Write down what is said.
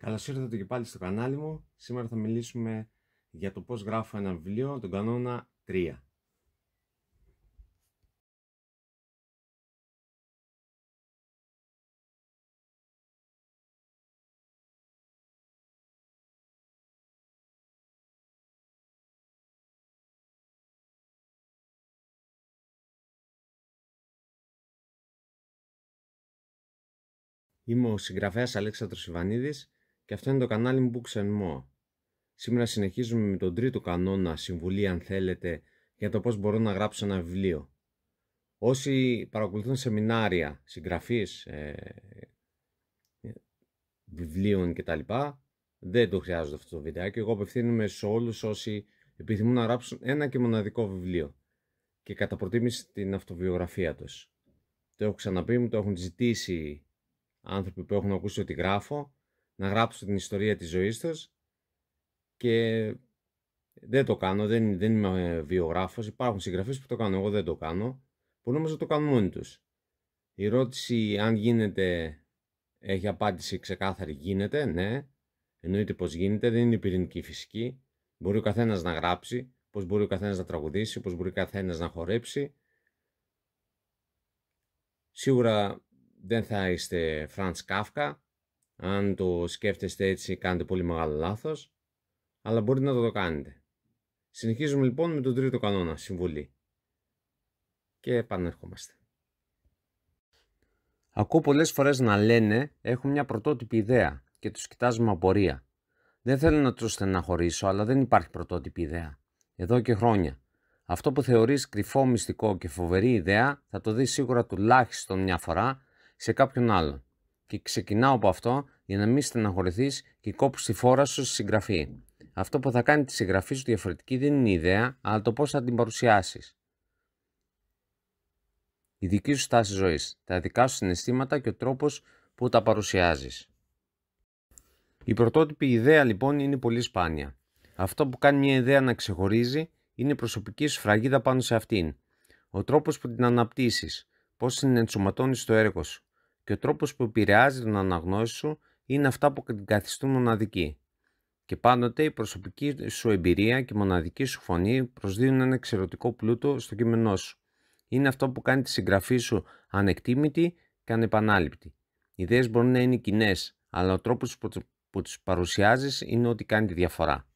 Καλώς ήρθατε και πάλι στο κανάλι μου. Σήμερα θα μιλήσουμε για το πώς γράφω ένα βιβλίο, τον κανόνα 3. Είμαι ο συγγραφέας Αλέξανδρος Ιβανίδης και αυτό είναι το κανάλι μου Books and More. Σήμερα συνεχίζουμε με τον τρίτο κανόνα, συμβουλή αν θέλετε, για το πώς μπορώ να γράψω ένα βιβλίο. Όσοι παρακολουθούν σεμινάρια συγγραφής βιβλίων κτλ. Δεν το χρειάζονται αυτό το βιντεάκι. Εγώ απευθύνομαι σε όλους όσοι επιθυμούν να γράψουν ένα και μοναδικό βιβλίο και κατά προτίμηση την αυτοβιογραφία τους. Το έχω ξαναπεί, μου το έχουν ζητήσει άνθρωποι που έχουν ακούσει ότι γράφω, να γράψω την ιστορία της ζωής τους και δεν το κάνω, δεν είμαι βιογράφος. Υπάρχουν συγγραφείς που το κάνουν, εγώ δεν το κάνω. Πολλοί όμως το κάνουν μόνοι τους. Η ερώτηση αν γίνεται έχει απάντηση ξεκάθαρη, γίνεται, ναι. Εννοείται πως γίνεται, δεν είναι η πυρηνική φυσική. Μπορεί ο καθένας να γράψει, πως μπορεί ο καθένας να τραγουδήσει, πως μπορεί ο καθένας να χορέψει. Σίγουρα δεν θα είστε Φραντς Κάφκα. Αν το σκέφτεστε έτσι κάνετε πολύ μεγάλο λάθος, αλλά μπορείτε να το κάνετε. Συνεχίζουμε λοιπόν με τον τρίτο κανόνα, συμβουλή. Και επανέρχομαστε. Ακούω πολλές φορές να λένε έχω μια πρωτότυπη ιδέα και τους κοιτάζω με απορία. Δεν θέλω να τους στεναχωρήσω, αλλά δεν υπάρχει πρωτότυπη ιδέα. Εδώ και χρόνια. Αυτό που θεωρείς κρυφό, μυστικό και φοβερή ιδέα θα το δεις σίγουρα τουλάχιστον μια φορά σε κάποιον άλλον. Και ξεκινάω από αυτό για να μην στεναχωρηθείς και κόψεις τη φόρα σου στη συγγραφή. Αυτό που θα κάνει τη συγγραφή σου διαφορετική δεν είναι η ιδέα, αλλά το πώς θα την παρουσιάσεις. Η δική σου στάση ζωής, τα δικά σου συναισθήματα και ο τρόπος που τα παρουσιάζεις. Η πρωτότυπη ιδέα λοιπόν είναι πολύ σπάνια. Αυτό που κάνει μια ιδέα να ξεχωρίζει είναι η προσωπική σου σφραγίδα πάνω σε αυτήν. Ο τρόπος που την αναπτύσσεις, πώς την ενσωματώνεις στο έργο σου και ο τρόπος που επηρεάζει τον αναγνώστη σου είναι αυτά που την καθιστούν μοναδική. Και πάντοτε η προσωπική σου εμπειρία και η μοναδική σου φωνή προσδίδουν ένα εξαιρετικό πλούτο στο κείμενό σου. Είναι αυτό που κάνει τη συγγραφή σου ανεκτήμητη και ανεπανάληπτη. Οι ιδέες μπορούν να είναι κοινές, αλλά ο τρόπος που τις παρουσιάζεις είναι ό,τι κάνει τη διαφορά.